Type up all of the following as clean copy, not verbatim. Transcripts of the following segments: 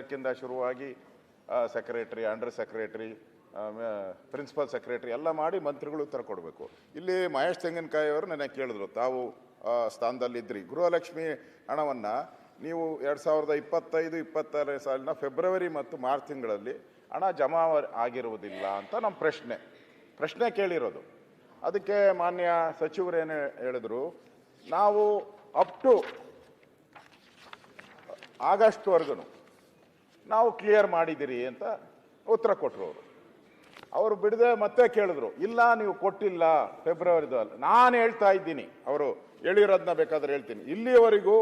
ಕ್ಲರ್ಕಿಂದ ಶುರುವಾಗಿ secretary, under secretary, principal secretary ಎಲ್ಲ ಮಾಡಿ ಮಂತ್ರಿಗಳು ಉತ್ತರ ಕೊಡಬೇಕು. ಇಲ್ಲಿ ಮಹೇಶ್ ತೆಂಗಿನಕಾಯಿ ಅವರು ನನಗೆ ಕೇಳಿದ್ರು, ತಾವು ಸ್ಥಾನದಲ್ಲಿದ್ದಿರಿ, ಗೃಹಲಕ್ಷ್ಮಿ ಹಣವನ್ನು ನೀವು 2025-26 ಸಾಲಿನ ಫೆಬ್ರವರಿ ಮತ್ತು ಮಾರ್ಚ್ ತಿಂಗಳಲ್ಲಿ ಹಣ ಜಮಾ ಆಗಿರುವುದಿಲ್ಲ ಅಂತ ನಮ್ಮ ಪ್ರಶ್ನೆ ಕೇಳಿರೋದು. ಅದಕ್ಕೆ ಮಾನ್ಯ ಸಚಿವರೇನು ಹೇಳಿದ್ರು, ನಾವು ಅಪ್ ಟು ಆಗಸ್ಟ್ವರೆಗೂ ನಾವು ಕ್ಲಿಯರ್ ಮಾಡಿದ್ದೀರಿ ಅಂತ ಉತ್ತರ ಕೊಟ್ಟರು. ಅವರು ಬಿಡದೆ ಮತ್ತೆ ಕೇಳಿದ್ರು, ಇಲ್ಲ ನೀವು ಕೊಟ್ಟಿಲ್ಲ ಫೆಬ್ರವರಿದಲ್ಲಿ. ನಾನು ಹೇಳ್ತಾ ಇದ್ದೀನಿ, ಅವರು ಹೇಳಿರೋದನ್ನ ಬೇಕಾದ್ರೆ ಹೇಳ್ತೀನಿ, ಇಲ್ಲಿಯವರೆಗೂ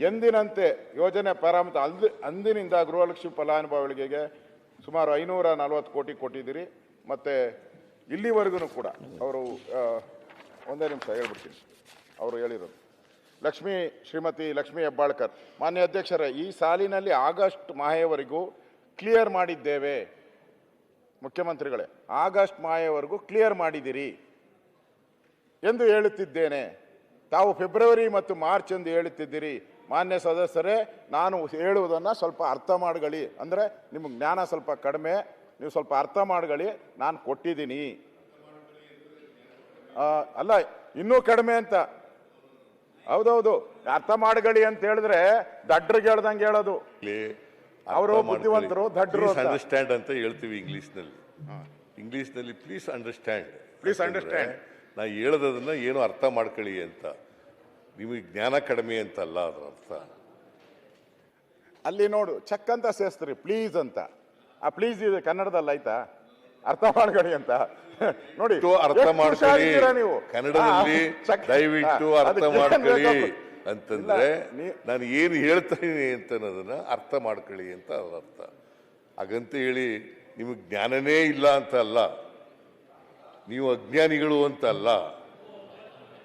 ಎಂದಿನಂತೆ ಯೋಜನೆ ಪ್ರಾರಂಭ ಅಂದಿನಿಂದ ಗೃಹಲಕ್ಷ್ಮಿ ಫಲಾನುಭವಿಗಳಿಗೆ ಸುಮಾರು 540 ಕೋಟಿ ಕೊಟ್ಟಿದ್ದೀರಿ. ಮತ್ತು ಇಲ್ಲಿವರೆಗೂ ಕೂಡ ಅವರು ಒಂದೇ ನಿಮಿಷ ಹೇಳ್ಬಿಡ್ತೀನಿ, ಅವರು ಹೇಳಿರೋದು ಶ್ರೀಮತಿ ಲಕ್ಷ್ಮೀ ಹೆಬ್ಬಾಳ್ಕರ್, ಮಾನ್ಯ ಅಧ್ಯಕ್ಷರೇ, ಈ ಸಾಲಿನಲ್ಲಿ ಆಗಸ್ಟ್ ಮಾಹೆಯವರೆಗೂ ಕ್ಲಿಯರ್ ಮಾಡಿದ್ದೇವೆ. ಮುಖ್ಯಮಂತ್ರಿಗಳೇ, ಆಗಸ್ಟ್ ಮಾಹೆಯವರೆಗೂ ಕ್ಲಿಯರ್ ಮಾಡಿದಿರಿ ಎಂದು ಹೇಳುತ್ತಿದ್ದೇನೆ. ತಾವು ಫೆಬ್ರವರಿ ಮತ್ತು ಮಾರ್ಚ್ ಎಂದು ಹೇಳುತ್ತಿದ್ದೀರಿ. ಮಾನ್ಯ ಸದಸ್ಯರೇ, ನಾನು ಹೇಳುವುದನ್ನು ಸ್ವಲ್ಪ ಅರ್ಥ ಮಾಡ್ಕೊಳ್ಳಿ. ಅಂದರೆ ನಿಮಗೆ ಜ್ಞಾನ ಸ್ವಲ್ಪ ಕಡಿಮೆ, ನೀವು ಸ್ವಲ್ಪ ಅರ್ಥ ಮಾಡ್ಕೊಳ್ಳಿ. ನಾನು ಕೊಟ್ಟಿದ್ದೀನಿ, ಅಲ್ಲ ಇನ್ನೂ ಕಡಿಮೆ ಅಂತ. ಹೌದೌದು, ಅರ್ಥ ಮಾಡ್ಕೊಳ್ಳಿ ಅಂತ ಹೇಳಿದ್ರೆ ದಡ್ರಿಗೆ ಹೇಳ್ದಂಗೆ ಹೇಳೋದು. ಅವರು ಬುದ್ಧಿವಂತರು, ದಡ್ರು ಅಂಡರ್ಸ್ಟ್ಯಾಂಡ್ ಅಂತ ಹೇಳ್ತೀವಿ ಇಂಗ್ಲಿಷ್ನಲ್ಲಿ. Please understand. ನಾ ಹೇಳೋದನ್ನ ಏನು ಅರ್ಥ ಮಾಡ್ಕೊಳ್ಳಿ ಅಂತ. ನಿಮಗೆ ಜ್ಞಾನ ಕಡಿಮೆ ಅಂತಲ್ಲ ಅದರ ಅರ್ಥ. ಅಲ್ಲಿ ನೋಡು ಚೆಕ್ ಅಂತ ಸೇರಿಸ್ತೀರಿ, ಪ್ಲೀಸ್ ಅಂತ. ಆ ಪ್ಲೀಸ್ ಇದೆ ಕನ್ನಡದಲ್ಲಿ, ಆಯ್ತಾ? ಅರ್ಥ ಮಾಡ್ಕೊಳ್ಳಿ ಅಂತ ನೋಡಿ, ಅರ್ಥ ಮಾಡ್ಕೊಳ್ಳಿ ನೀವು ಕನ್ನಡದಲ್ಲಿ, ದಯವಿಟ್ಟು ಅರ್ಥ ಮಾಡ್ಕೊಳ್ಳಿ ಅಂತಂದ್ರೆ ನಾನು ಏನು ಹೇಳ್ತಾ ಇದೀನಿ ಅಂತ ಅನ್ನೋದನ್ನ ಅರ್ಥ ಮಾಡ್ಕೊಳ್ಳಿ ಅಂತ ಅದರ ಅರ್ಥ. ಹಾಗಂತ ಹೇಳಿ ನಿಮಗೆ ಜ್ಞಾನನೇ ಇಲ್ಲ ಅಂತ ಅಲ್ಲ, ನೀವು ಅಜ್ಞಾನಿಗಳು ಅಂತ ಅಲ್ಲ,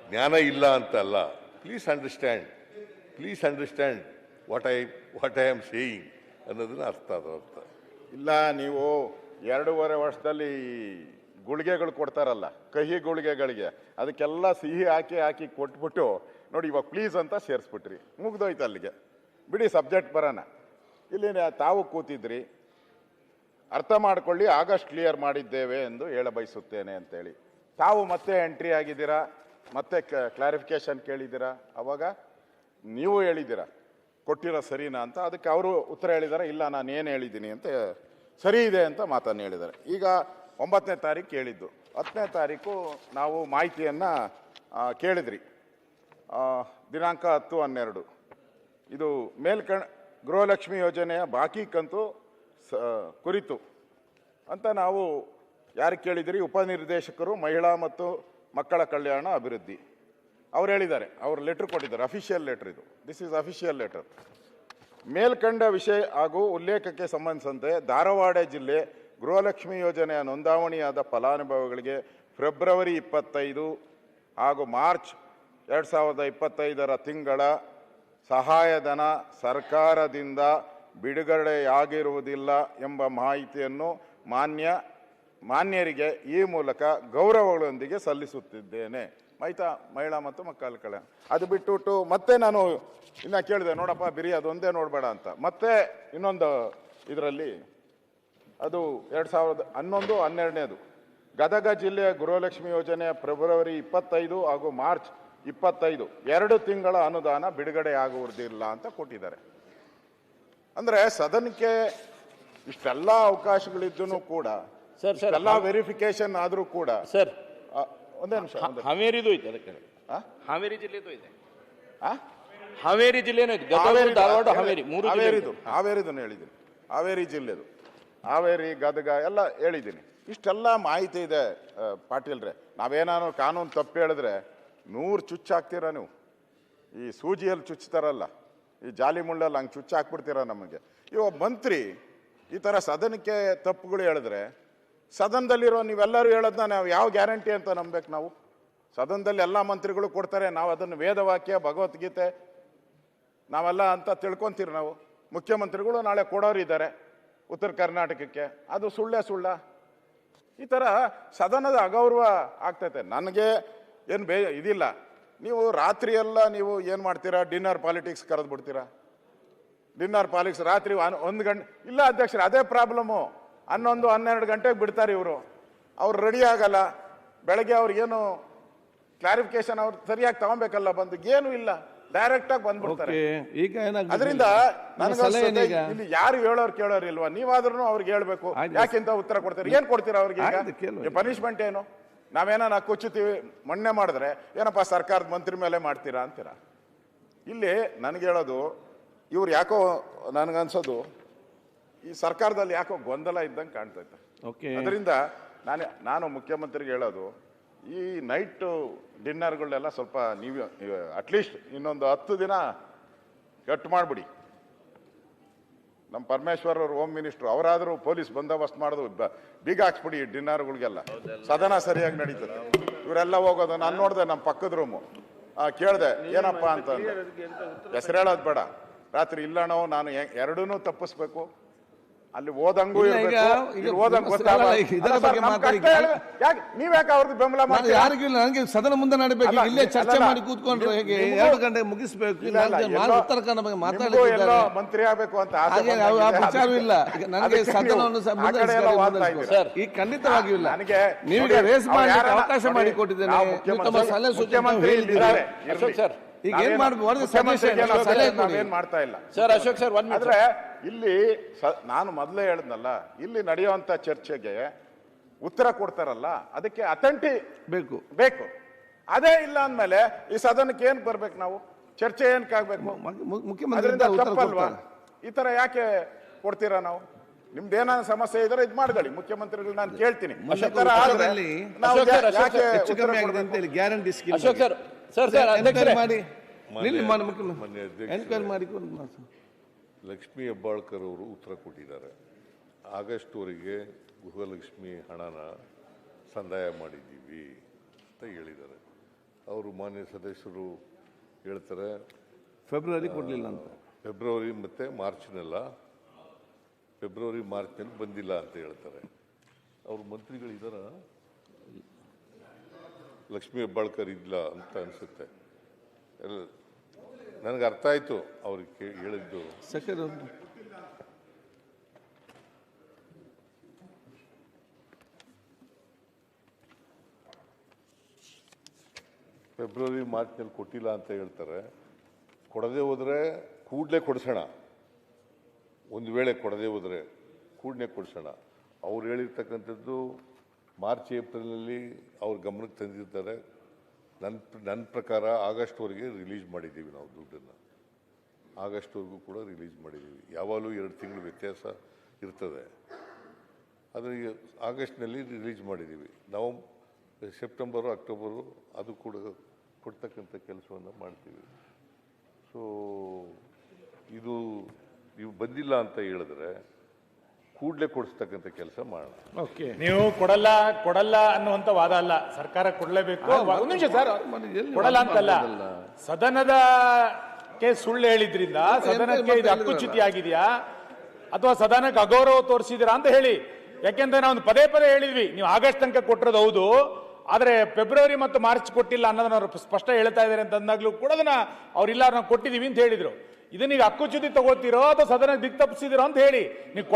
ಜ್ಞಾನ ಇಲ್ಲ ಅಂತ ಅಲ್ಲ. Please understand what I am saying ಅನ್ನೋದನ್ನ ಅರ್ಥ. ಅದರ ಅರ್ಥ ಇಲ್ಲ, ನೀವು 2.5 ವರ್ಷದಲ್ಲಿ ಗುಳಿಗೆಗಳು ಕೊಡ್ತಾರಲ್ಲ, ಕಹಿ ಗುಳಿಗೆಗಳಿಗೆ, ಅದಕ್ಕೆಲ್ಲ ಸಿಹಿ ಹಾಕಿ ಕೊಟ್ಬಿಟ್ಟು ನೋಡಿ ಇವಾಗ ಪ್ಲೀಸ್ ಅಂತ ಸೇರಿಸ್ಬಿಟ್ರಿ, ಮುಗ್ದೋಯ್ತು ಅಲ್ಲಿಗೆ. ಬಿಡಿ, ಸಬ್ಜೆಕ್ಟ್ ಬರೋಣ. ಇಲ್ಲಿ ತಾವು ಕೂತಿದ್ರಿ, ಅರ್ಥ ಮಾಡ್ಕೊಳ್ಳಿ, ಆಗಸ್ಟ್ ಕ್ಲಿಯರ್ ಮಾಡಿದ್ದೇವೆ ಎಂದು ಹೇಳ ಬಯಸುತ್ತೇನೆ ಅಂತೇಳಿ. ತಾವು ಮತ್ತೆ ಎಂಟ್ರಿ ಆಗಿದ್ದೀರಾ, ಮತ್ತೆ ಕ್ಲಾರಿಫಿಕೇಶನ್ ಕೇಳಿದ್ದೀರಾ. ಅವಾಗ ನೀವು ಹೇಳಿದ್ದೀರಾ ಕೊಟ್ಟಿರೋ ಸರಿನಾ ಅಂತ. ಅದಕ್ಕೆ ಅವರು ಉತ್ತರ ಹೇಳಿದ್ದಾರೆ, ಇಲ್ಲ ನಾನು ಏನು ಹೇಳಿದ್ದೀನಿ ಅಂತ ಸರಿ ಇದೆ ಅಂತ ಮಾತನ್ನು ಹೇಳಿದ್ದಾರೆ. ಈಗ 9ನೇ ತಾರೀಕು ಕೇಳಿದ್ದು, 10ನೇ ತಾರೀಕು ನಾವು ಮಾಹಿತಿಯನ್ನು ಕೇಳಿದ್ರಿ. ದಿನಾಂಕ 10-12 ಇದು ಗೃಹಲಕ್ಷ್ಮಿ ಯೋಜನೆಯ ಬಾಕಿ ಕಂತು ಕುರಿತು ಅಂತ ನಾವು ಯಾರಿಗೆ ಕೇಳಿದಿರಿ? ಉಪನಿರ್ದೇಶಕರು ಮಹಿಳಾ ಮತ್ತು ಮಕ್ಕಳ ಕಲ್ಯಾಣ ಅಭಿವೃದ್ಧಿ ಅವ್ರು ಹೇಳಿದ್ದಾರೆ. ಅವರು ಲೆಟರ್ ಕೊಟ್ಟಿದ್ದಾರೆ, ಅಫಿಷಿಯಲ್ ಲೆಟರ್ ಇದು. This is official letter. ಮೇಲ್ಕಂಡ ವಿಷಯ ಹಾಗೂ ಉಲ್ಲೇಖಕ್ಕೆ ಸಂಬಂಧಿಸಿದಂತೆ ಧಾರವಾಡ ಜಿಲ್ಲೆ ಗೃಹಲಕ್ಷ್ಮಿ ಯೋಜನೆಯ ನೋಂದಾವಣಿಯಾದ ಫಲಾನುಭವಿಗಳಿಗೆ ಫೆಬ್ರವರಿ 25 ಹಾಗೂ ಮಾರ್ಚ್ 2025 ತಿಂಗಳ ಸಹಾಯಧನ ಸರ್ಕಾರದಿಂದ ಬಿಡುಗಡೆಯಾಗಿರುವುದಿಲ್ಲ ಎಂಬ ಮಾಹಿತಿಯನ್ನು ಮಾನ್ಯರಿಗೆ ಈ ಮೂಲಕ ಗೌರವಗಳೊಂದಿಗೆ ಸಲ್ಲಿಸುತ್ತಿದ್ದೇನೆ. ಮಹಿಳಾ ಮತ್ತು ಮಕ್ಕಳ ಕಲ್ಯಾಣ. ಅದು ಬಿಟ್ಟುಬಿಟ್ಟು ಮತ್ತೆ ನಾನು ಇನ್ನು ಕೇಳಿದೆ, ನೋಡಪ್ಪ ಬಿರಿ ಅದೊಂದೇ ನೋಡಬೇಡ ಅಂತ. ಮತ್ತೆ ಇನ್ನೊಂದು ಇದರಲ್ಲಿ ಅದು 2011-12 ಗದಗ ಜಿಲ್ಲೆಯ ಗೃಹಲಕ್ಷ್ಮಿ ಯೋಜನೆಯ ಫೆಬ್ರವರಿ 25 ಹಾಗೂ ಮಾರ್ಚ್ 25 2 ತಿಂಗಳ ಅನುದಾನ ಬಿಡುಗಡೆಯಾಗುವುದಿಲ್ಲ ಅಂತ ಕೊಟ್ಟಿದ್ದಾರೆ. ಅಂದರೆ ಸದನಕ್ಕೆ ಇಷ್ಟೆಲ್ಲ ಅವಕಾಶಗಳಿದ್ದೂ ಕೂಡ, ಎಲ್ಲ ವೆರಿಫಿಕೇಶನ್ ಆದರೂ ಕೂಡ ಸರ್ ಒಂದೇ ನಿಮಿಷ, ಹಾವೇರಿದು ಐತೆ, ಅದಕ್ಕೆ ಹಾವೇರಿ ಜಿಲ್ಲೆದು ಇದೆ. ಹಾವೇರಿ ಜಿಲ್ಲೆನೂ ಇದೆ, ಧಾರವಾಡ, ಹಾವೇರಿ ಮೂರು. ಹಾವೇರಿದು ಹೇಳಿದ್ದೀನಿ, ಹಾವೇರಿ ಜಿಲ್ಲೆದು, ಹಾವೇರಿ ಗದಗ ಎಲ್ಲ ಹೇಳಿದ್ದೀನಿ. ಇಷ್ಟೆಲ್ಲ ಮಾಹಿತಿ ಇದೆ ಪಾಟೀಲ್ರೆ. ನಾವೇನಾದ್ರು ಕಾನೂನು ತಪ್ಪು ಹೇಳಿದ್ರೆ 100 ಚುಚ್ಚು ಹಾಕ್ತೀರಾ ನೀವು. ಈ ಸೂಜಿಯಲ್ಲಿ ಚುಚ್ತಾರಲ್ಲ, ಈ ಜಾಲಿ ಮುಳ್ಳಲ್ಲಿ ಹಂಗೆ ಚುಚ್ಚು ಹಾಕ್ಬಿಡ್ತೀರ ನಮಗೆ. ಇವಾಗ ಮಂತ್ರಿ ಈ ಥರ ಸದನಕ್ಕೆ ತಪ್ಪುಗಳು ಹೇಳಿದ್ರೆ, ಸದನದಲ್ಲಿರೋ ನೀವೆಲ್ಲರೂ ಹೇಳೋದನ್ನ ನಾವು ಯಾವ ಗ್ಯಾರಂಟಿ ಅಂತ ನಂಬೇಕು ನಾವು? ಸದನದಲ್ಲಿ ಎಲ್ಲ ಮಂತ್ರಿಗಳು ಕೊಡ್ತಾರೆ, ನಾವು ಅದನ್ನು ವೇದವಾಕ್ಯ ಭಗವದ್ಗೀತೆ ನಾವೆಲ್ಲ ಅಂತ ತಿಳ್ಕೊತೀರಿ ನಾವು. ಮುಖ್ಯಮಂತ್ರಿಗಳು ನಾಳೆ ಕೊಡೋರಿದ್ದಾರೆ ಉತ್ತರ ಕರ್ನಾಟಕಕ್ಕೆ, ಅದು ಸುಳ್ಳ. ಈ ಥರ ಸದನದ ಅಗೌರವ ಆಗ್ತೈತೆ. ನನಗೆ ಏನು ಇದಿಲ್ಲ. ನೀವು ರಾತ್ರಿ ಎಲ್ಲ ನೀವು ಏನು ಮಾಡ್ತೀರಾ? ಡಿನ್ನರ್ ಪಾಲಿಟಿಕ್ಸ್ ಕರೆದು ಬಿಡ್ತೀರಾ. ಡಿನ್ನರ್ ಪಾಲಿಕ್ಸ್ ರಾತ್ರಿ 1 ಗಂಟೆ ಇಲ್ಲ ಅಧ್ಯಕ್ಷರೇ, ಅದೇ ಪ್ರಾಬ್ಲಮ್ಮು. 11, 12 ಗಂಟೆಗೆ ಬಿಡ್ತಾರೆ ಇವರು. ಅವ್ರು ರೆಡಿ ಆಗಲ್ಲ. ಬೆಳಗ್ಗೆ ಅವ್ರಿಗೇನು ಕ್ಲಾರಿಫಿಕೇಶನ್ ಅವ್ರು ಸರಿಯಾಗಿ ತಗೊಬೇಕಲ್ಲ, ಬಂದು ಏನೂ ಇಲ್ಲ, ಡೈರೆಕ್ಟ್ ಆಗಿ ಬಂದ್ಬಿಡ್ತಾರೆ. ಈಗ ಅದರಿಂದ ಇಲ್ಲಿ ಯಾರು ಹೇಳೋರು ಕೇಳೋರು ಇಲ್ವಾ? ನೀವಾದ್ರೂ ಅವ್ರಿಗೆ ಹೇಳ್ಬೇಕು. ಯಾಕಿಂತ ಉತ್ತರ ಕೊಡ್ತಾರೆ? ಏನ್ ಕೊಡ್ತೀರಾ ಅವ್ರಿಗೆ? ಈಗ ಪನಿಷ್ಮೆಂಟ್ ಏನು? ನಾವೇನ ಕುಚ್ಚುತ್ತೀವಿ ಮೊನ್ನೆ ಮಾಡಿದ್ರೆ ಏನಪ್ಪಾ ಸರ್ಕಾರದ ಮಂತ್ರಿ ಮೇಲೆ ಮಾಡ್ತೀರಾ ಅಂತೀರಾ? ಇಲ್ಲಿ ನನಗೆ ಹೇಳೋದು, ಇವ್ರು ಯಾಕೋ ನನಗನ್ಸೋದು ಈ ಸರ್ಕಾರದಲ್ಲಿ ಯಾಕೋ ಗೊಂದಲ ಇದ್ದಂಗೆ ಕಾಣ್ತೈತೆ. ಅದರಿಂದ ನಾನು ಮುಖ್ಯಮಂತ್ರಿಗೆ ಹೇಳೋದು, ಈ ನೈಟ್ ಡಿನ್ನರ್ಗಳನ್ನೆಲ್ಲ ಸ್ವಲ್ಪ ನೀವು ಅಟ್ಲೀಸ್ಟ್ ಇನ್ನೊಂದು 10 ದಿನ ಕಟ್ ಮಾಡಿಬಿಡಿ. ನಮ್ಮ ಪರಮೇಶ್ವರ್ ಅವರು ಹೋಮ್ ಮಿನಿಸ್ಟರ್, ಅವರಾದರೂ ಪೊಲೀಸ್ ಬಂದೋಬಸ್ತ್ ಮಾಡೋದು ಬೀಗ ಹಾಕ್ಸ್ಬಿಡಿ ಡಿನ್ನರ್ಗಳಿಗೆಲ್ಲ. ಸದನ ಸರಿಯಾಗಿ ನಡೀತದೆ. ಇವರೆಲ್ಲ ಹೋಗೋದು ನಾನು ನೋಡಿದೆ, ನಮ್ಮ ಪಕ್ಕದ ರೂಮು ಕೇಳಿದೆ ಏನಪ್ಪ ಅಂತ. ಹೆಸರು ಹೇಳೋದು ಬೇಡ. ರಾತ್ರಿ ಇಲ್ಲಣೋ ನಾನು ಎರಡೂ ತಪ್ಪಿಸ್ಬೇಕು, ಅಲ್ಲಿ ಓದಂಗೂ ನೀವ್ಯಾಕೆ ಅವ್ರಿಗೆ ಬೆಂಬಲ ಮಾಡಿ? ಯಾರಿಗಿಲ್ಲ, ನನಗೆ ಸದನ ಮುಂದೆ ನಡಬೇಕು. ಇಲ್ಲೇ ಚರ್ಚೆ ಮಾಡಿ ಕೂತ್ಕೊಂಡ್ರೆ ಹೇಗೆ? 2 ಗಂಟೆ ಮುಗಿಸ್ಬೇಕು. ಉತ್ತರ ಕನ್ನಡ ಬಗ್ಗೆ ಮಾತಾಡಿದ್ರೆ ಮಂತ್ರಿ ಆಗ್ಬೇಕು ಅಂತ ವಿಚಾರ ಇಲ್ಲ. ನನಗೆ ಸದನವನ್ನು ಈಗ ಖಂಡಿತವಾಗಿಯೂ ಇಲ್ಲ. ನನಗೆ ನೀವೀಗ ರೇಸ್ ಮಾಡಿ ಅವಕಾಶ ಮಾಡಿ ಕೊಟ್ಟಿದ್ದೇನೆ. ತಮ್ಮ ಸಲಹೆ ಸೂಚನೆ ಈಗ ಏನ್ ಮಾಡ್ಬೋದು? ಏನ್ ಮಾಡ್ತಾ ಇಲ್ಲ ಸರ್. ಅಶೋಕ್ ಸರ್, ಆದ್ರೆ ಇಲ್ಲಿ ನಾನು ಮೊದಲೇ ಹೇಳಿದ್ನಲ್ಲ, ಇಲ್ಲಿ ನಡೆಯುವಂತ ಚರ್ಚೆಗೆ ಉತ್ತರ ಕೊಡ್ತಾರಲ್ಲ, ಅದಕ್ಕೆ ಅಥೆಂಟಿ ಬೇಕು. ಅದೇ ಇಲ್ಲ ಅಂದ್ಮೇಲೆ ಈ ಸದನಕ್ಕೆ ಏನ್ ಬರ್ಬೇಕು? ನಾವು ಚರ್ಚೆ ಏನಕ್ಕಾಗ್ಬೇಕು? ತಪ್ಪಲ್ವಾ? ಈ ತರ ಯಾಕೆ ಕೊಡ್ತೀರಾ? ನಾವು ನಿಮ್ದೇನಾದ್ರು ಸಮಸ್ಯೆ ಇದ್ರೆ ಇದು ಮಾಡ್ಕೊಳ್ಳಿ, ಮುಖ್ಯಮಂತ್ರಿಗಳು ನಾನು ಕೇಳ್ತೀನಿ. ಗ್ಯಾರಂಟಿ ಮಾಡಿ ಎನ್ಕ್ವೈರಿ ಮಾಡಿಕೊಂಡು ಲಕ್ಷ್ಮೀ ಹೆಬ್ಬಾಳ್ಕರ್ ಅವರು ಉತ್ತರ ಕೊಟ್ಟಿದ್ದಾರೆ. ಆಗಸ್ಟ್ ವರೆಗೆ ಗೃಹಲಕ್ಷ್ಮಿ ಹಣನ ಸಂದಾಯ ಮಾಡಿದ್ದೀವಿ ಅಂತ ಹೇಳಿದ್ದಾರೆ. ಅವರು ಮಾನ್ಯ ಸದಸ್ಯರು ಹೇಳ್ತಾರೆ ಫೆಬ್ರವರಿ ಕೊಡಲಿಲ್ಲ ಅಂತ. ಫೆಬ್ರವರಿ ಮತ್ತು ಮಾರ್ಚ್ನಲ್ಲಿ ಬಂದಿಲ್ಲ ಅಂತ ಹೇಳ್ತಾರೆ. ಅವ್ರ ಮಂತ್ರಿಗಳಿದಾರ? ಲಕ್ಷ್ಮೀ ಹೆಬ್ಬಾಳ್ಕರ್ ಇಲ್ಲ ಅಂತ ಅನಿಸುತ್ತೆ. ನನಗೆ ಅರ್ಥ ಆಯ್ತು ಅವ್ರಿಗೆ ಹೇಳಿದ್ದು. ಫೆಬ್ರವರಿ ಮಾರ್ಚ್ನಲ್ಲಿ ಕೊಟ್ಟಿಲ್ಲ ಅಂತ ಹೇಳ್ತಾರೆ. ಕೊಡದೆ ಹೋದ್ರೆ ಕೂಡಲೇ ಕೊಡಿಸೋಣ. ಒಂದು ವೇಳೆ ಕೊಡದೆ ಹೋದ್ರೆ ಕೂಡಲೇ ಕೊಡಿಸೋಣ. ಅವ್ರು ಹೇಳಿರ್ತಕ್ಕಂಥದ್ದು ಮಾರ್ಚ್ ಏಪ್ರಿಲ್ನಲ್ಲಿ ಅವ್ರ ಗಮನಕ್ಕೆ ತಂದಿರ್ತಾರೆ. ನನ್ನ ಪ್ರಕಾರ ಆಗಸ್ಟ್ವರೆಗೆ ರಿಲೀಸ್ ಮಾಡಿದ್ದೀವಿ ನಾವು ದುಡ್ಡನ್ನು. ಆಗಸ್ಟ್ವರೆಗೂ ಕೂಡ ರಿಲೀಸ್ ಮಾಡಿದ್ದೀವಿ. ಯಾವಾಗಲೂ 2 ತಿಂಗಳು ವ್ಯತ್ಯಾಸ ಇರ್ತದೆ. ಆದರೆ ಆಗಸ್ಟ್ನಲ್ಲಿ ರಿಲೀಸ್ ಮಾಡಿದ್ದೀವಿ. ನಾವು ಸೆಪ್ಟೆಂಬರು ಅಕ್ಟೋಬರು ಅದು ಕೂಡ ಕೊಡ್ತಕ್ಕಂಥ ಕೆಲಸವನ್ನು ಮಾಡ್ತೀವಿ. ಸೊ ಇದು ನೀವು ಬಂದಿಲ್ಲ ಅಂತ ಹೇಳಿದ್ರೆ ಕೂಡಲೇ ಕೊಡಿಸ್ತಕ್ಕಂಥ ಕೆಲಸ ಮಾಡೋಣ. ನೀವು ಕೊಡಲ್ಲ ಅನ್ನುವಂತ ವಾದ ಅಲ್ಲ. ಸರ್ಕಾರ ಕೊಡಲೇಬೇಕು. ಒಂದು ನಿಮಿಷ ಸರ್, ಕೊಡಲ್ಲ ಅಂತಲ್ಲ, ಸದನದಕ್ಕೆ ಸುಳ್ಳು ಹೇಳಿದ್ರಿಂದ ಸದನಕ್ಕೆ ಇದು ಹಕ್ಕುಚ್ಯುತಿ ಆಗಿದೆಯಾ ಅಥವಾ ಸದನಕ್ಕೆ ಅಗೌರವ ತೋರಿಸಿದಿರಾ ಅಂತ ಹೇಳಿ. ಯಾಕೆಂದ್ರೆ ನಾವು ಪದೇ ಹೇಳಿದ್ವಿ, ನೀವು ಆಗಸ್ಟ್ ತನಕ ಕೊಟ್ಟಿರೋದು ಹೌದು, ಆದ್ರೆ ಫೆಬ್ರವರಿ ಮತ್ತು ಮಾರ್ಚ್ ಕೊಟ್ಟಿಲ್ಲ ಅನ್ನೋದನ್ನ ಅವರು ಸ್ಪಷ್ಟ ಹೇಳ್ತಾ ಇದ್ದಾರೆ ಅಂತ ಅಂದಾಗ್ಲೂ ಕೂಡ ಅದನ್ನ ಅವ್ರಿಲ್ಲ ನಾವು ಕೊಟ್ಟಿದೀವಿ ಅಂತ ಹೇಳಿದ್ರು. ಇದನ್ನೀಗ ಹಕ್ಕುಚ್ಯುತಿ ತಗೋತೀರೋ ಅಥವಾ ಸದನ ದಿಕ್ ತಪ್ಪಿಸಿದಿರೋ ಅಂತ ಹೇಳಿ. ನೀವು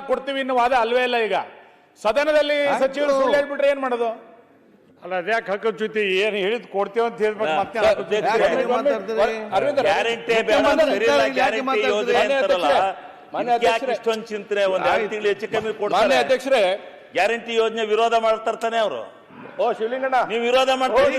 ಕೊಡ್ತೀವಿ ಅನ್ನೋ ವಾದ ಅಲ್ವೇ ಇಲ್ಲ. ಈಗ ಸದನದಲ್ಲಿ ಸಚಿವರು ಸುಳ್ಳು ಹೇಳ್ಬಿಟ್ರೆ ಏನ್ ಮಾಡೋದು? ಅಲ್ಲ, ಅದ್ಯಾಕೆ ಹಕ್ಕುಚ್ಯುತಿ? ಏನು ಹೇಳಿದ್ ಕೊಡ್ತೇವೆ ಅಂತ ಹೇಳ್ಬೇಕು. ಮತ್ತೆ ಇಷ್ಟೊಂದು ಚಿಂತನೆ ಒಂದ್ 2 ತಿಂಗಳು ಹೆಚ್ಚು ಕಮ್ಮಿ ಕೊಡ್ತಾರೆ ಅಧ್ಯಕ್ಷರೇ. ಗ್ಯಾರಂಟಿ ಯೋಜನೆ ವಿರೋಧ ಮಾಡ್ತಾರ್ತಾನೆ ಅವರು. ಓ ಶಿವಲಿಂಗಣ್ಣ, ನೀವು ವಿರೋಧ ಮಾಡ್ತೀರಿ.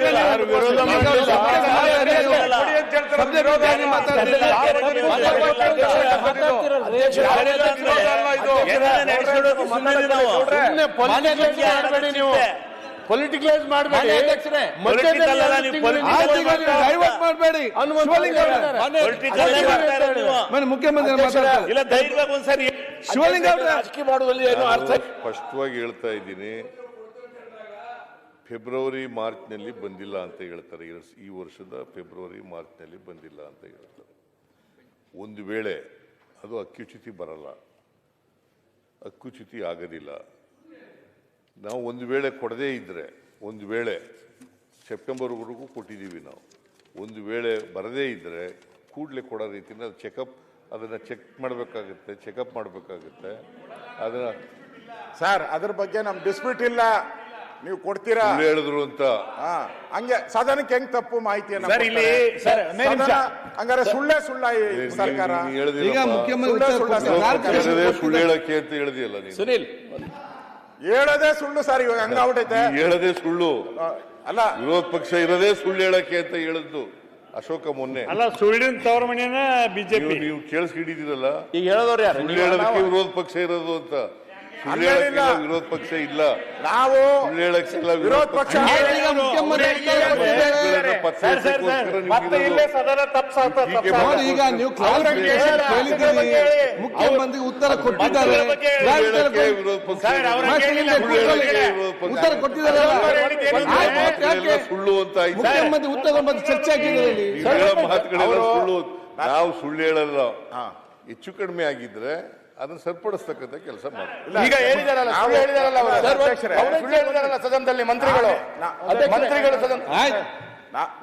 ಪೊಲಿಟಿಕಲೈಸ್ ಮಾಡಬೇಡಿ ಅಧ್ಯಕ್ಷರೇ. ಮುಖ್ಯಮಂತ್ರಿ ಶಿವಲಿಂಗ ರಾಜಕೀಯ ಮಾಡುವಲ್ಲಿ ಏನು ಅರ್ಥ? ಸ್ಪಷ್ಟವಾಗಿ ಹೇಳ್ತಾ ಇದ್ದೀನಿ, ಫೆಬ್ರವರಿ ಮಾರ್ಚ್ನಲ್ಲಿ ಬಂದಿಲ್ಲ ಅಂತ ಹೇಳ್ತಾರೆ. ಈ ವರ್ಷದ ಫೆಬ್ರವರಿ ಮಾರ್ಚ್ನಲ್ಲಿ ಬಂದಿಲ್ಲ ಅಂತ ಹೇಳ್ತಾರೆ. ಒಂದು ವೇಳೆ ಅದು ಹಕ್ಕುಚ್ಯುತಿ ಬರಲ್ಲ, ಹಕ್ಕುಚ್ಯುತಿ ಆಗೋದಿಲ್ಲ. ನಾವು ಒಂದು ವೇಳೆ ಕೊಡದೇ ಇದ್ದರೆ, ಒಂದು ವೇಳೆ ಸೆಪ್ಟೆಂಬರ್ವರೆಗೂ ಕೊಟ್ಟಿದ್ದೀವಿ ನಾವು, ಒಂದು ವೇಳೆ ಬರದೇ ಇದ್ದರೆ ಕೂಡಲೇ ಕೊಡೋ ರೀತಿಯಿಂದ ಚೆಕಪ್ ಅದನ್ನ ಚೆಕ್ ಮಾಡಬೇಕಾಗುತ್ತೆ, ಚೆಕಪ್ ಮಾಡಬೇಕಾಗುತ್ತೆ. ಅದನ್ನ ಸರ್ ಅದ್ರ ಬಗ್ಗೆ ನಮ್ ಡಿಸ್ಪ್ಯೂಟ್ ಇಲ್ಲ, ನೀವು ಕೊಡ್ತೀರಾ ಸುಳ್ಳು ಹೇಳಿದ್ರು ಅಂತ. ಹಂಗೆ ಸದನಕ್ಕೆ ಹೆಂಗ್ ತಪ್ಪು ಮಾಹಿತಿಯನ್ನ ಸರ್ ಇಲ್ಲಿ ಸರ್ ಹಂಗಾರೆ ಸುಳ್ಳ ಈ ಸರ್ಕಾರ ಈಗ ಮುಖ್ಯಮಂತ್ರಿ ಸುಳ್ಳು ಹೇಳಕ್ಕೆ ಅಂತ ಹೇಳಿದೆಯಲ್ಲ ನೀನು. ಸುನಿಲ್, ಹೇಳೋದೇ ಸುಳ್ಳು ಸರ್, ಇವಾಗ ಹಂಗಾಗ್ಬಿಟ್ಟೈತೆ. ಹೇಳದೆ ಸುಳ್ಳು ಅಲ್ಲ, ವಿರೋಧ ಪಕ್ಷ ಇರೋದೇ ಸುಳ್ಳು ಹೇಳಕ್ಕೆ ಅಂತ ಹೇಳಿದ್ದು ಅಶೋಕ ಮೊನ್ನೆ. ಅಲ್ಲ, ಸುಳ್ಳಿನ ತವರ ಮನೆಯನ್ನ ಬಿಜೆಪಿ. ನೀವು ಕೇಳಿಸ್ಕಿಡಿದಿರಲ್ಲ, ಈಗ ಹೇಳೋರು ಯಾರು? ಸುಳ್ಳು ಹೇಳಕ್ಕೆ ವಿರೋಧ ಪಕ್ಷ ಇರೋದು ಅಂತ. ಸುಳ್ಳು ಹೇಳಕ್ಕೆ ವಿರೋಧ ಪಕ್ಷ ಇಲ್ಲ, ನಾವು ಸುಳ್ಳು ಹೇಳಕ್ಕಿಲ್ಲ ವಿರೋಧ ಪಕ್ಷ. ಈಗ ನೀವು ಮುಖ್ಯಮಂತ್ರಿ ಉತ್ತರ ಕೊಟ್ಟಿದ್ದಾರೆ, ಉತ್ತರ ಕೊಟ್ಟಿದ್ದಾರೆ, ಸುಳ್ಳು ಅಂತ ಮುಖ್ಯಮಂತ್ರಿ ಉತ್ತರ ಬಂದು ಚರ್ಚೆ ಆಗಿದ್ದಾರೆ. ಮಾತುಗಳೆಲ್ಲ ಸುಳ್ಳು. ನಾವು ಸುಳ್ಳು ಹೇಳಲ್ಲ, ಹೆಚ್ಚು ಕಡಿಮೆ ಆಗಿದ್ರೆ ಅದನ್ನ ಸರಿಪಡಿಸ್ತಕ್ಕಂಥ ಕೆಲಸ ಮಾಡ್ತೀವಿ. ಈಗ ಹೇಳಿದಾರಲ್ಲ ಸದನದಲ್ಲಿ ಮಂತ್ರಿಗಳು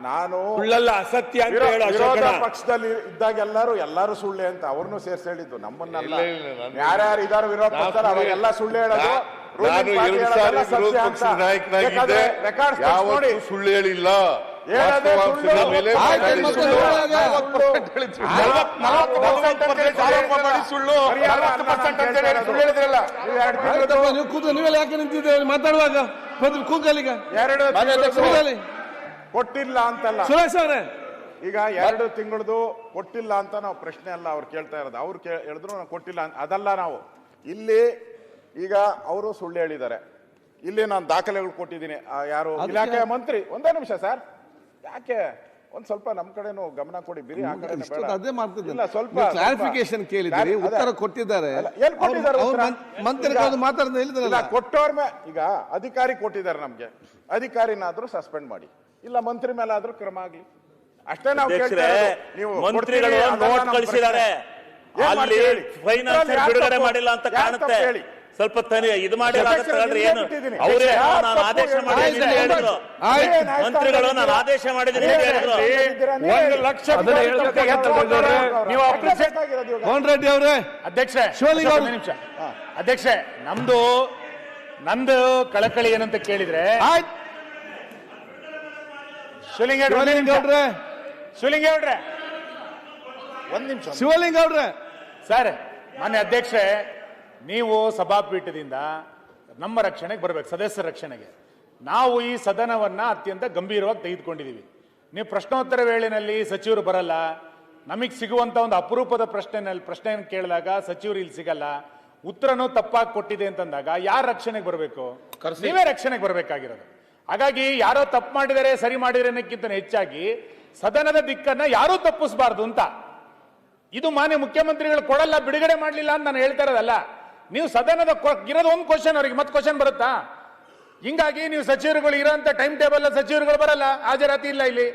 ನಾನು ಸುಳ್ಳಲ್ಲ, ಅಸತ್ಯ ಅಂತ ಹೇಳು ವಿರೋಧ ಅಶೋಕಣ್ಣ. ಪಕ್ಷದಲ್ಲಿ ಇದ್ದಾಗ ಎಲ್ಲರೂ ಸುಳ್ಳೆ ಅಂತ ಅವ್ರನ್ನೂ ಸೇರ್ಸಿ ಹೇಳಿದ್ದು, ನಮ್ಮನ್ನೆಲ್ಲ. ಇಲ್ಲ, ನಾನು- ಯಾರ್ಯಾರು ಇದಾರೆ ವಿರೋಧ ಪಕ್ಷದಲ್ಲಿ ಅವರೆಲ್ಲ ಸುಳ್ಳು ಹೇಳೋದು. ನಾನು 2 ಸಾರಿ ವಿರೋಧ ಪಕ್ಷದ ನಾಯಕನಾಗಿದ್ದೆ, ಯಾವತ್ತೂ ಸುಳ್ಳು ಹೇಳಿಲ್ಲ. ವಾಸ್ತವಾಂಶದ ಮೇಲೆ ನೀವು ಕೂತು ನೀವೆಲ್ಲ ಯಾಕೆ ನಿಂತಿದ್ದೀರಿ ಮಾತಾಡುವಾಗ? ಕೂಗಲಿಗ ಕೊಟ್ಟಿಲ್ಲ ಅಂತಲ್ಲ ಸುರೇಶ್ ಅವರೇ, ಈಗ 2 ತಿಂಗಳದು ಕೊಟ್ಟಿಲ್ಲ ಅಂತ ನಾವು ಪ್ರಶ್ನೆ ಅಲ್ಲ ಅವ್ರು ಕೇಳ್ತಾ ಇರೋದು. ಅವ್ರು ಹೇಳಿದ್ರು ನಾವು ಕೊಟ್ಟಿಲ್ಲ ಅದಲ್ಲ. ನಾವು ಇಲ್ಲಿ ಈಗ ಅವರು ಸುಳ್ಳು ಹೇಳಿದ್ದಾರೆ, ಇಲ್ಲಿ ನಾನು ದಾಖಲೆಗಳು ಕೊಟ್ಟಿದ್ದೀನಿ. ಯಾರು ಇಲಾಖೆಯ ಮಂತ್ರಿ, ಒಂದೇ ನಿಮಿಷ ಸರ್, ಯಾಕೆ ಒಂದ್ ಸ್ವಲ್ಪ ನಮ್ ಕಡೆನೂ ಗಮನ ಕೊಡಿ, ಬಿರಿ ಆ ಕಡೆ ಅದೇ ಮಾಡ್ತಿದ್ದೆ. ಸ್ವಲ್ಪ ಕ್ಲಾರಿಫಿಕೇಶನ್ ಕೇಳಿದ್ರಿ, ಉತ್ತರ ಕೊಟ್ಟಿದ್ದಾರೆ. ಮಂತ್ರಿಗಳು ಮಾತಾಡ್ದ ಹೇಳಿದ್ರಲ್ಲ, ಕೊಟ್ಟವ್ರ ಈಗ ಅಧಿಕಾರಿ ಕೊಟ್ಟಿದ್ದಾರೆ ನಮ್ಗೆ, ಅಧಿಕಾರಿನಾದ್ರೂ ಸಸ್ಪೆಂಡ್ ಮಾಡಿ, ಇಲ್ಲ ಮಂತ್ರಿ ಮೇಲೆ ಆದ್ರೂ ಕ್ರಮ ಆಗ್ಲಿ, ಅಷ್ಟೇ ನಾವು ಕೇಳ್ತಾ ಇರೋದು. ನೀವು ಮಂತ್ರಿಗಳು ನೋಟ್ ಕಳಿಸಿದ್ದಾರೆ, ಅಲ್ಲಿ ಫೈನಾನ್ಸ್ ಬಿಡುಗಡೆ ಮಾಡಿಲ್ಲ ಅಂತ ಕಾಣುತ್ತೆ. ಸ್ವಲ್ಪ ಇದು ಮಾಡಿ ಏನು ಅವರೇ ನಾನು ಆದೇಶ ಮಾಡಿದ್ದೀನಿ ಹೇಳಿದ್ರು, ಮಂತ್ರಿಗಳು ನಾನು ಆದೇಶ ಮಾಡಿದ್ದೀನಿ ಹೇಳಿದ್ರು. 1 ಲಕ್ಷ ಮೋಹನ್ ರೆಡ್ಡಿ ಅವರೇ, ಅಧ್ಯಕ್ಷರೇ, ನಿಮಿಷ ಅಧ್ಯಕ್ಷರೇ, ನಂದು ಕಳಕಳಿ ಏನಂತ ಕೇಳಿದ್ರೆ, ಶಿವಲಿಂಗೇಗೌಡ್ರೆ ಒಂದ್ ನಿಮಿಷ. ಶಿವಲಿಂಗೌಡ್ರೆ ಸರ್, ಮಾನ್ಯ ಅಧ್ಯಕ್ಷರೇ, ನೀವು ಸಭಾಪೀಠದಿಂದ ನಮ್ಮ ರಕ್ಷಣೆಗೆ ಬರ್ಬೇಕು, ಸದಸ್ಯರ ರಕ್ಷಣೆಗೆ. ನಾವು ಈ ಸದನವನ್ನ ಅತ್ಯಂತ ಗಂಭೀರವಾಗಿ ತೆಗೆದುಕೊಂಡಿದ್ದೀವಿ. ನೀವು ಪ್ರಶ್ನೋತ್ತರ ವೇಳೆಯಲ್ಲಿ ಸಚಿವರು ಬರಲ್ಲ, ನಮಗೆ ಸಿಗುವಂತ ಒಂದು ಅಪರೂಪದ ಪ್ರಶ್ನೆಯನ್ನು ಕೇಳಿದಾಗ ಸಚಿವರು ಇಲ್ಲಿ ಸಿಗಲ್ಲ, ಉತ್ತರನೂ ತಪ್ಪಾಗಿ ಕೊಟ್ಟಿದೆ ಅಂತಂದಾಗ ಯಾರ ರಕ್ಷಣೆಗೆ ಬರಬೇಕು? ನೀವೇ ರಕ್ಷಣೆಗೆ ಬರಬೇಕಾಗಿರೋದು. ಹಾಗಾಗಿ ಯಾರೋ ತಪ್ಪು ಮಾಡಿದರೆ ಸರಿ ಮಾಡಿದರೆ ಅನ್ನಕ್ಕಿಂತ ಹೆಚ್ಚಾಗಿ ಸದನದ ದಿಕ್ಕನ್ನ ಯಾರೂ ತಪ್ಪಿಸಬಾರ್ದು ಅಂತ. ಇದು ಮಾನ್ಯ ಮುಖ್ಯಮಂತ್ರಿಗಳು ಕೊಡಲ್ಲ, ಬಿಡುಗಡೆ ಮಾಡಲಿಲ್ಲ ಅಂತ ನಾನು ಹೇಳ್ತಾ ಇರೋದಲ್ಲ. ನೀವು ಸದನದ ಇರೋದು ಒಂದು ಕ್ವಶನ್, ಅವ್ರಿಗೆ ಮತ್ತೆ ಕ್ವಶನ್ ಬರುತ್ತಾ? ಹಿಂಗಾಗಿ ನೀವು ಸಚಿವರುಗಳು ಇರೋಂಥ ಟೈಮ್ ಟೇಬಲ್ ಸಚಿವರುಗಳು ಬರಲ್ಲ, ಹಾಜರಾತಿ ಇಲ್ಲ, ಇಲ್ಲಿ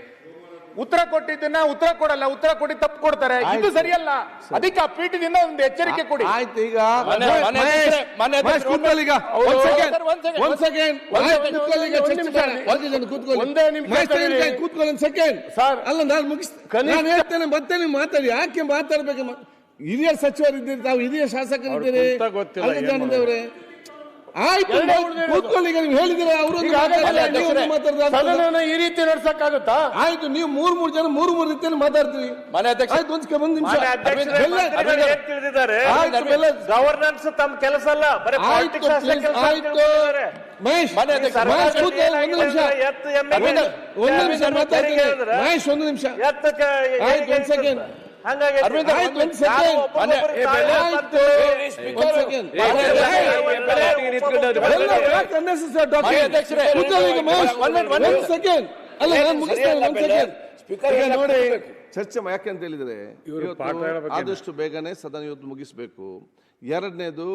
ಉತ್ತರ ಕೊಟ್ಟಿದ್ದನ್ನ ಉತ್ತರ ಕೊಡಲ್ಲ, ಉತ್ತರ ಕೊಡಿ ತಪ್ಪು ಕೊಡ್ತಾರೆ, ಇದು ಸರಿಯಲ್ಲ. ಅದಕ್ಕೆ ಆ ಪೀಠದಿಂದ ಒಂದು ಎಚ್ಚರಿಕೆ ಕೊಡಿ. ಆಯ್ತು, ಈಗ ಕೂತ್ಕೊಳ್ಳಿ, ಅಲ್ಲ ನಾನು ನಾನು ಹೇಳ್ತೇನೆ, ಮತ್ತೆ ನೀವು ಮಾತಾಡಿ. ಯಾಕೆ ಮಾತಾಡ್ಬೇಕು? ಹಿರಿಯ ಸಚಿವರಿದ್ದೀರಿ, ತಾವು ಹಿರಿಯ ಶಾಸಕರಿದ್ದೀರಿ. ಅವರೇ ಆಯ್ತು, ಕೂತ್ಕೊಳ್ಳಿ. ನೀವು ಹೇಳಿದ್ರೆ ಅವರು ಈ ರೀತಿ ನಡ್ಸಕ್ಕಾಗುತ್ತಾ? ಆಯ್ತು, ನೀವು ಮೂರು ಜನ ಮೂರು ರೀತಿಯಲ್ಲಿ ಮಾತಾಡ್ತೀವಿ. ಆಯ್ತು, ಒಂದ್ ನಿಮಿಷ. ಗವರ್ನೆನ್ಸ್ ತಮ್ಮ ಕೆಲಸ ಅಲ್ಲ, ಆಯ್ತು ಮಹೇಶ್, ಒಂದು ನಿಮಿಷ ಮಾತಾಡ್ತೀನಿ. ಮಹೇಶ್ ಒಂದು ನಿಮಿಷ, ಆಯ್ತು, ಒಂದ್ ಸೆಕೆಂಡ್. ಆಯ್ತು, ಒಂದ್ ಸೆಕೆಂಡ್. ಅಲ್ಲ, ನಾನು ಮುಗಿಸ್ತೇನೆ. ಒಂದ್ ಸೆಕೆಂಡ್ ನೋಡಿ, ಚರ್ಚೆ ಯಾಕೆ ಅಂತ ಹೇಳಿದ್ರೆ, ಆದಷ್ಟು ಬೇಗನೆ ಸದನ ಇವತ್ತು ಮುಗಿಸ್ಬೇಕು. ಎರಡನೇದು,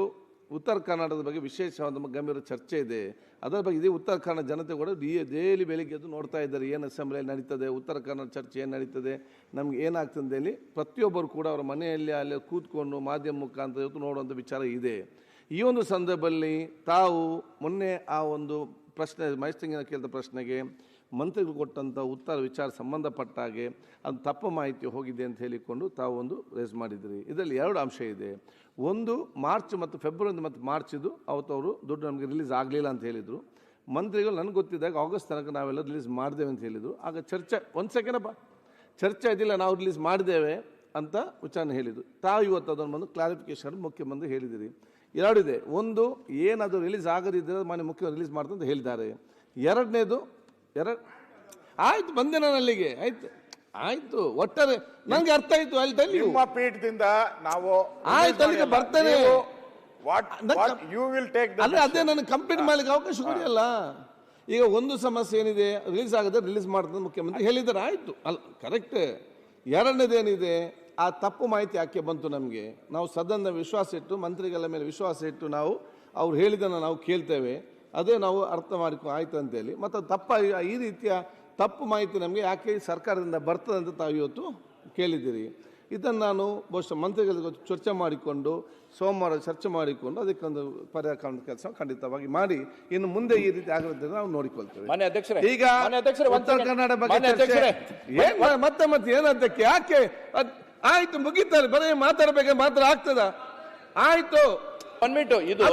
ಉತ್ತರ ಕರ್ನಾಟಕದ ಬಗ್ಗೆ ವಿಶೇಷವಾದ ಗಂಭೀರ ಚರ್ಚೆ ಇದೆ. ಅದರ ಬಗ್ಗೆ ಇದೇ ಉತ್ತರ ಕನ್ನಡ ಜನತೆ ಕೂಡ ಡೈಲಿ ಬೆಳಿಗ್ಗೆ ಎದ್ದು ನೋಡ್ತಾ ಇದ್ದಾರೆ, ಏನು ಅಸೆಂಬ್ಲಿಯಲ್ಲಿ ನಡೀತದೆ, ಉತ್ತರ ಕನ್ನಡ ಚರ್ಚೆ ಏನು ನಡೀತದೆ, ನಮ್ಗೆ ಏನಾಗ್ತದೆ ಹೇಳಿ ಪ್ರತಿಯೊಬ್ಬರು ಕೂಡ ಅವರ ಮನೆಯಲ್ಲಿ ಅಲ್ಲಿ ಕೂತ್ಕೊಂಡು ಮಾಧ್ಯಮ ಮುಖಾಂತರ ಇವತ್ತು ನೋಡುವಂಥ ವಿಚಾರ ಇದೆ. ಈ ಒಂದು ಸಂದರ್ಭದಲ್ಲಿ ತಾವು ಮೊನ್ನೆ ಆ ಒಂದು ಪ್ರಶ್ನೆ ಮಹೇಶ್ ಕೇಳಿದ ಪ್ರಶ್ನೆಗೆ ಮಂತ್ರಿಗಳು ಕೊಟ್ಟಂಥ ಉತ್ತರ ವಿಚಾರ ಸಂಬಂಧಪಟ್ಟ ಹಾಗೆ ಅದು ತಪ್ಪು ಮಾಹಿತಿ ಹೋಗಿದೆ ಅಂತ ಹೇಳಿಕೊಂಡು ತಾವು ಒಂದು ರೇಸ್ ಮಾಡಿದಿರಿ. ಇದರಲ್ಲಿ 2 ಅಂಶ ಇದೆ. ಒಂದು, ಮಾರ್ಚ್ ಮತ್ತು ಫೆಬ್ರವರಿ ಮತ್ತು ಮಾರ್ಚಿದು ಅವತ್ತು ಅವರು ದುಡ್ಡು ನಮಗೆ ರಿಲೀಸ್ ಆಗಲಿಲ್ಲ ಅಂತ ಹೇಳಿದರು. ಮಂತ್ರಿಗಳು ನನಗೆ ಗೊತ್ತಿದ್ದಾಗ ಆಗಸ್ಟ್ ತನಕ ನಾವೆಲ್ಲ ರಿಲೀಸ್ ಮಾಡಿದ್ದೇವೆ ಅಂತ ಹೇಳಿದರು. ಆಗ ಚರ್ಚೆ, ಒಂದು ಸೆಕೆಂಡಪ್ಪ, ಚರ್ಚೆ ಇದಿಲ್ಲ, ನಾವು ರಿಲೀಸ್ ಮಾಡಿದ್ದೇವೆ ಅಂತ ವಿಚಾರಣೆ ಹೇಳಿದರು. ತಾವು ಇವತ್ತು ಅದನ್ನು ಬಂದು ಕ್ಲಾರಿಫಿಕೇಶನ್ ಮುಖ್ಯಮಂತ್ರಿ ಹೇಳಿದಿರಿ. 2 ಇದೆ. ಒಂದು, ಏನದು ರಿಲೀಸ್ ಆಗದಿದ್ದರೆ ಮಾನ್ಯ ಮುಖ್ಯಮಂತ್ರಿ ರಿಲೀಸ್ ಮಾಡ್ತಾರೆ ಅಂತ ಹೇಳಿದ್ದಾರೆ. 2ನೇದು ಆಯ್ತು, ಬಂದೆ ನಾನು ಅಲ್ಲಿಗೆ. ಆಯ್ತು ಒಟ್ಟಾರೆ ನಂಗೆ ಅರ್ಥ ಆಯ್ತು. ಅಲ್ಲಿ ನಿಮ್ಮ ಪೀಠದಿಂದ ನಾವು ಆಯ್ತು, ಅಲ್ಲಿಗೆ ಬರ್ತೇನೆ. ಅದೇ ನನಗೆ ಕಂಪ್ಲೀಟ್ ಮಾಡ್ಲಿಕ್ಕೆ ಅವಕಾಶ ಕೊಡಿಯಲ್ಲ. ಈಗ ಒಂದು ಸಮಸ್ಯೆ ಏನಿದೆ, ರಿಲೀಸ್ ಆಗದೆ ರಿಲೀಸ್ ಮಾಡ್ತಾರೆ ಮುಖ್ಯಮಂತ್ರಿ ಹೇಳಿದ್ದಾರೆ, ಆಯ್ತು ಅಲ್ಲ, ಕರೆಕ್ಟ್. 2ನೇದೇನಿದೆ, ಆ ತಪ್ಪು ಮಾಹಿತಿ ಯಾಕೆ ಬಂತು ನಮಗೆ? ನಾವು ಸದನದ ವಿಶ್ವಾಸ ಇಟ್ಟು, ಮಂತ್ರಿಗಳ ಮೇಲೆ ವಿಶ್ವಾಸ ಇಟ್ಟು ನಾವು ಅವ್ರು ಹೇಳಿದ್ದನ್ನು ನಾವು ಕೇಳ್ತೇವೆ, ಅದೇ ನಾವು ಅರ್ಥ ಮಾಡಿಕೊ ಆಯ್ತು ಅಂತೇಳಿ. ಮತ್ತು ಈ ರೀತಿಯ ತಪ್ಪು ಮಾಹಿತಿ ನಮಗೆ ಯಾಕೆ ಸರ್ಕಾರದಿಂದ ಬರ್ತದೆ ಅಂತ ತಾವು ಇವತ್ತು ಕೇಳಿದ್ದೀರಿ. ಇದನ್ನು ನಾನು ಬಹುಶಃ ಮಂತ್ರಿಗಳಿಗೆ ಚರ್ಚೆ ಮಾಡಿಕೊಂಡು ಸೋಮವಾರ ಚರ್ಚೆ ಮಾಡಿಕೊಂಡು ಅದಕ್ಕೊಂದು ಪರಿಹಾರ ಕಾಣುವ ಕೆಲಸ ಖಂಡಿತವಾಗಿ ಮಾಡಿ ಇನ್ನು ಮುಂದೆ ಈ ರೀತಿ ಆಗದಂತೆ ನಾವು ನೋಡಿಕೊಳ್ತೇವೆ. ಈಗ ಉತ್ತರ ಕನ್ನಡ ಬಗ್ಗೆ ಮತ್ತೆ ಏನಂತಕ್ಕೆ ಯಾಕೆ ಆಯ್ತು ಮುಗಿತಾರೆ, ಬರೀ ಮಾತಾಡಬೇಕು ಮಾತ್ರ ಆಗ್ತದ? ಆಯ್ತು 1 ಮಿನಿಟ್ ಇದು